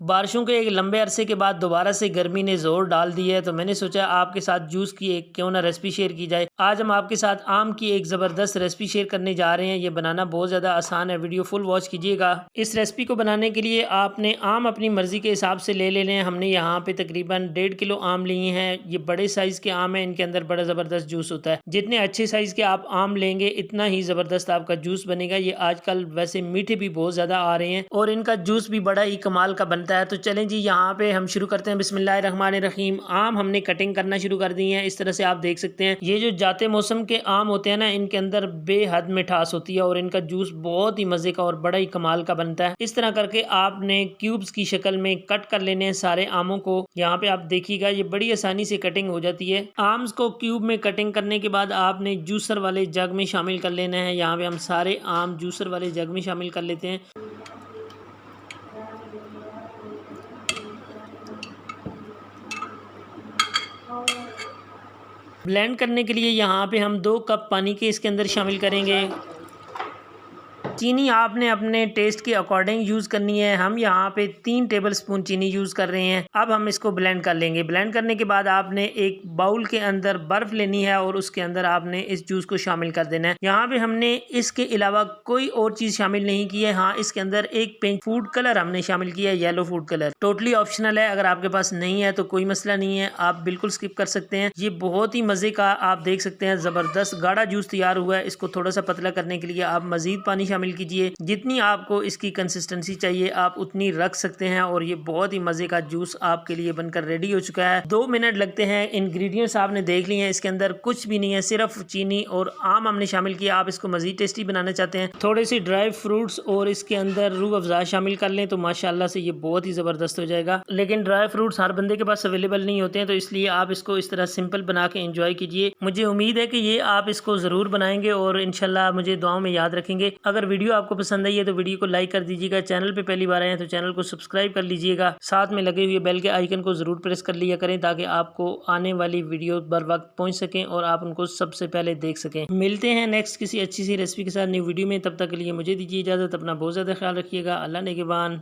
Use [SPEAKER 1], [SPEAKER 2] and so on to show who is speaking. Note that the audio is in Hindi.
[SPEAKER 1] बारिशों के एक लंबे अरसे के बाद दोबारा से गर्मी ने जोर डाल दी है, तो मैंने सोचा आपके साथ जूस की एक क्यों ना रेसिपी शेयर की जाए। आज हम आपके साथ आम की एक ज़बरदस्त रेसिपी शेयर करने जा रहे हैं। ये बनाना बहुत ज़्यादा आसान है, वीडियो फुल वॉच कीजिएगा। इस रेसिपी को बनाने के लिए आपने आम अपनी मर्ज़ी के हिसाब से ले लेने हैं। हमने यहाँ पे तकरीबन 1.5 किलो आम लिए हैं। ये बड़े साइज़ के आम हैं, इनके अंदर बड़ा ज़बरदस्त जूस होता है। जितने अच्छे साइज़ के आप आम लेंगे इतना ही ज़बरदस्त आपका जूस बनेगा। ये आजकल वैसे मीठे भी बहुत ज़्यादा आ रहे हैं और इनका जूस भी बड़ा ही कमाल का बनता है। तो चलें जी, यहाँ पे हम शुरू करते हैं। बिस्मिल्लाहिर्रहमानिर्रहीम। आम हमने कटिंग करना शुरू कर दी है। इस तरह से आप देख सकते हैं, ये जो जाते मौसम के आम होते हैं ना, इनके अंदर बेहद मिठास होती है और इनका जूस बहुत ही मजे का और बड़ा ही कमाल का बनता है। इस तरह करके आपने क्यूब्स की शक्ल में कट कर लेने हैं सारे आमों को। यहाँ पे आप देखिएगा, ये बड़ी आसानी से कटिंग हो जाती है। आम्स को क्यूब में कटिंग करने के बाद आपने जूसर वाले जग में शामिल कर लेना है। यहाँ पे हम सारे आम जूसर वाले जग में शामिल कर लेते हैं। ब्लेंड करने के लिए यहाँ पे हम 2 कप पानी के इसके अंदर शामिल करेंगे। चीनी आपने अपने टेस्ट के अकॉर्डिंग यूज़ करनी है। हम यहाँ पे 3 टेबलस्पून चीनी यूज़ कर रहे हैं। अब हम इसको ब्लेंड कर लेंगे। ब्लेंड करने के बाद आपने एक बाउल के अंदर बर्फ़ लेनी है और उसके अंदर आपने इस जूस को शामिल कर देना है। यहाँ पे हमने इसके अलावा कोई और चीज़ शामिल नहीं की है। हाँ, इसके अंदर एक पिंक फूड कलर हमने शामिल किया है, yellow food colour. Totally optional है, अगर आपके पास नहीं है तो कोई मसला नहीं है, आप बिल्कुल स्किप कर सकते हैं। ये बहुत ही मज़े का आप देख सकते हैं ज़बरदस्त गाढ़ा जूस तैयार हुआ है। इसको थोड़ा सा पतला करने के लिए आप मज़ीद पानी शामिल कीजिए। जितनी आपको इसकी कंसिस्टेंसी चाहिए आप उतनी रख सकते हैं और ये बहुत ही मजे का जूस आपके लिए बनकर रेडी हो चुका है। 2 मिनट लगते हैं। इंग्रेडिएंट्स आपने देख लिए हैं, इसके अंदर कुछ भी नहीं है, सिर्फ चीनी और आम हमने शामिल किया। आप इसको मजीद टेस्टी बनाना चाहते हैं, थोड़े से ड्राई फ्रूट्स और इसके अंदर रूह अफ़ज़ा शामिल कर लें तो माशाल्लाह से ये बहुत ही ज़बरदस्त हो जाएगा। लेकिन ड्राई फ्रूट्स हर बंदे के पास अवेलेबल नहीं होते हैं, तो इसलिए आप इसको इस तरह सिंपल बना के एंजॉय कीजिए। मुझे उम्मीद है कि ये आप इसको ज़रूर बनाएंगे और इंशाल्लाह मुझे दुआओं में याद रखेंगे। अगर वीडियो आपको पसंद आई है तो वीडियो को लाइक कर दीजिएगा। चैनल पे पहली बार आए हैं तो चैनल को सब्सक्राइब कर लीजिएगा। साथ में लगे हुए बेल के आइकन को ज़रूर प्रेस कर लिया करें ताकि आपको आने वाली वीडियो बर वक्त पहुंच सकें और आप उनको सबसे पहले देख सकें। मिलते हैं नेक्स्ट किसी अच्छी सी रेसिपी के साथ न्यू वीडियो में। तब तक के लिए मुझे दीजिए इजाज़त। अपना बहुत ज़्यादा ख्याल रखिएगा। अल्लाह नेगेबान।